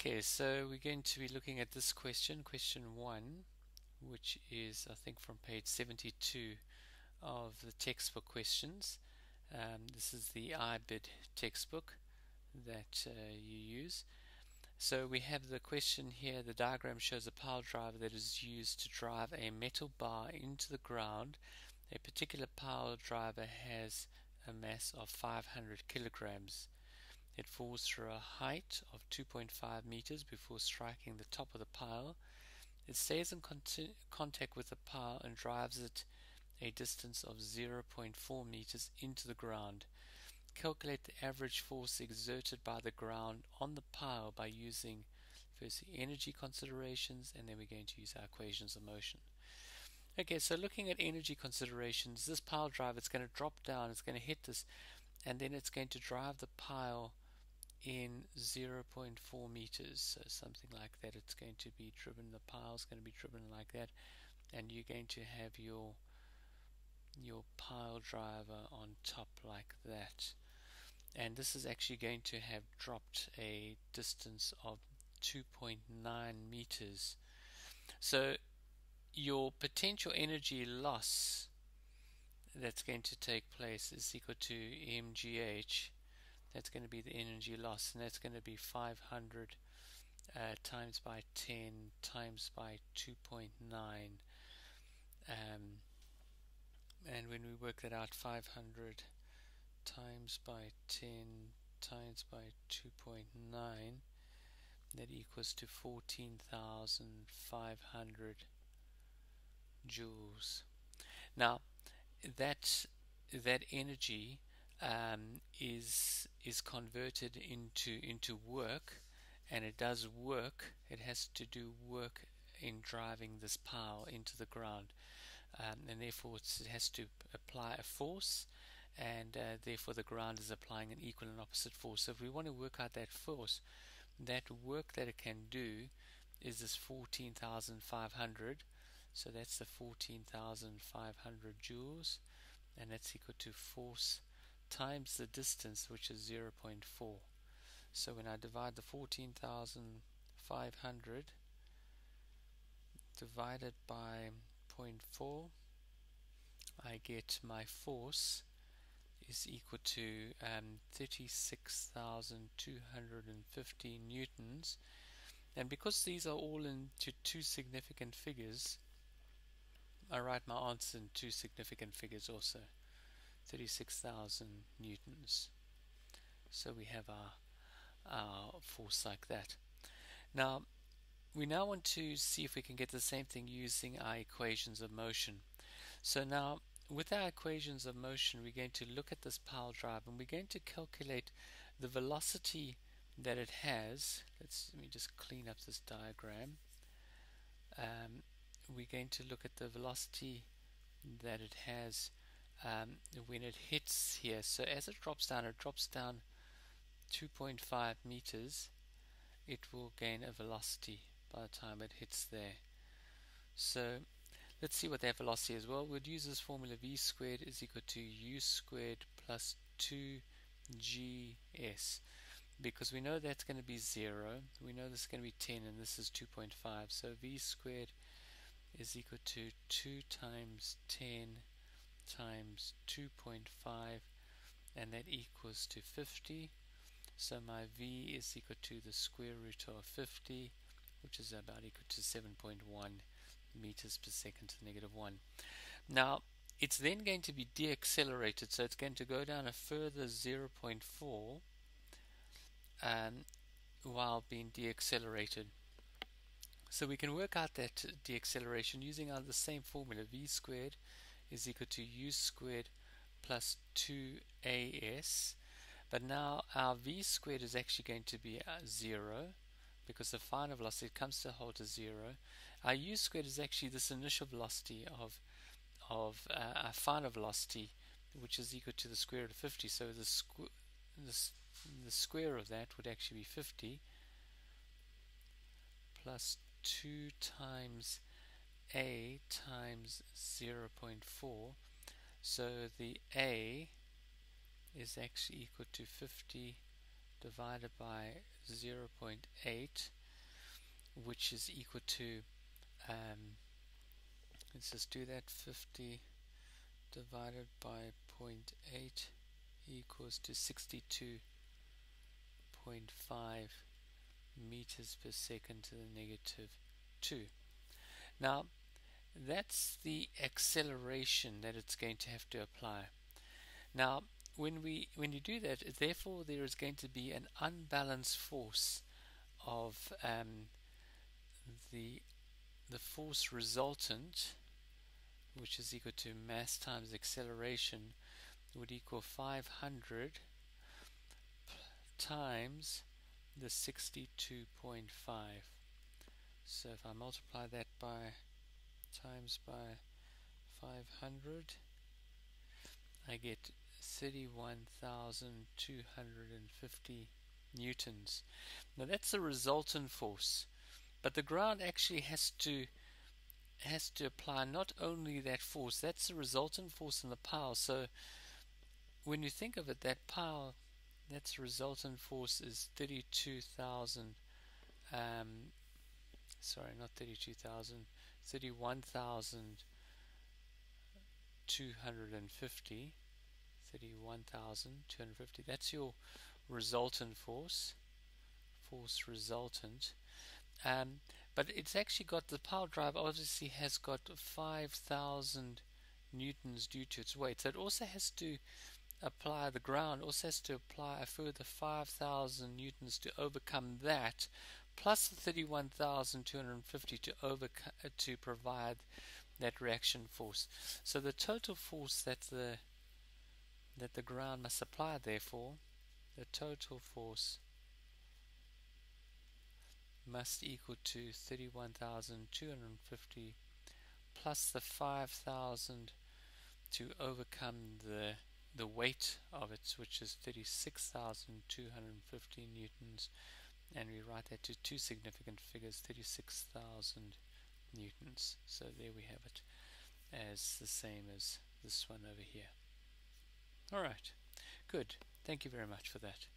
Okay, so we're going to be looking at this question, question 1, which is I think from page 72 of the textbook questions. This is the IBID textbook that you use. So we have the question here. The diagram shows a pile driver that is used to drive a metal bar into the ground. A particular pile driver has a mass of 500 kilograms. It falls through a height of 2.5 meters before striking the top of the pile. It stays in contact with the pile and drives it a distance of 0.4 meters into the ground. Calculate the average force exerted by the ground on the pile by using firstly energy considerations, and then we're going to use our equations of motion. Okay, so looking at energy considerations, this pile driver is going to drop down, it's going to hit this, and then it's going to drive the pile in 0.4 meters, so something like that. It's going to be driven, the pile's going to be driven like that, and you're going to have your pile driver on top like that. And this is actually going to have dropped a distance of 2.9 meters. So your potential energy loss that's going to take place is equal to mgh. That's going to be the energy loss, and that's going to be 500 times by 10 times by 2.9. And when we work that out, 500 times by 10 times by 2.9, that equals to 14,500 joules. Now that energy is converted into work, and it does work. It has to do work in driving this pile into the ground, and therefore it has to apply a force, and therefore the ground is applying an equal and opposite force. So if we want to work out that force, that work that it can do is this 14,500. So that's the 14,500 joules, and that's equal to force times the distance, which is 0.4. So when I divide the 14,500 divided by 0.4, I get my force is equal to 36,250 newtons. And because these are all into two significant figures, I write my answer in two significant figures also. 36,000 newtons. So we have our force like that. Now we want to see if we can get the same thing using our equations of motion. So now with our equations of motion, we're going to look at this pile drive, and we're going to calculate the velocity that it has. Let me just clean up this diagram. We're going to look at the velocity that it has when it hits here. So as it drops down 2.5 meters. It will gain a velocity by the time it hits there. So let's see what that velocity is. Well, we'd use this formula: v squared is equal to u squared plus 2gs, because we know that's going to be 0, we know this is going to be 10, and this is 2.5. So v squared is equal to 2 times 10 times 2.5, and that equals to 50. So my v is equal to the square root of 50, which is about equal to 7.1 meters per second to the negative 1. Now it's then going to be deaccelerated, so it's going to go down a further 0.4 while being deaccelerated. So we can work out that deacceleration using the same formula: v squared is equal to u squared plus 2as. But now our v squared is actually going to be 0, because the final velocity comes to a halt at 0. Our u squared is actually this initial velocity of our final velocity, which is equal to the square root of 50. So the square of that would actually be 50 plus 2 times a times 0.4. So the a is actually equal to 50 divided by 0.8, which is equal to, let's just do that, 50 divided by 0.8 equals to 62.5 meters per second to the negative 2. Now that's the acceleration that it's going to have to apply. Now when you do that, therefore there is going to be an unbalanced force of the force resultant, which is equal to mass times acceleration, would equal 500 times the 62.5. So if I multiply that by times by 500, I get 31,250 newtons. Now that's the resultant force, but the ground actually has to apply not only that force, that's the resultant force and the power. So when you think of it, that power, that's resultant force, is 32,000, sorry, not 32,000, 31,250, 31,250. That's your resultant force resultant. But it's actually got, the power drive obviously has got 5,000 newtons due to its weight. So it also has to apply, the ground also has to apply a further 5,000 newtons to overcome that, plus the 31,250 to provide that reaction force. So the total force that the ground must apply, therefore, the total force must equal to 31,250 plus the 5,000 to overcome the weight of it, which is 36,250 newtons, and we write that to two significant figures, 36,000 newtons. So there we have it, as the same as this one over here. Alright, good. Thank you very much for that.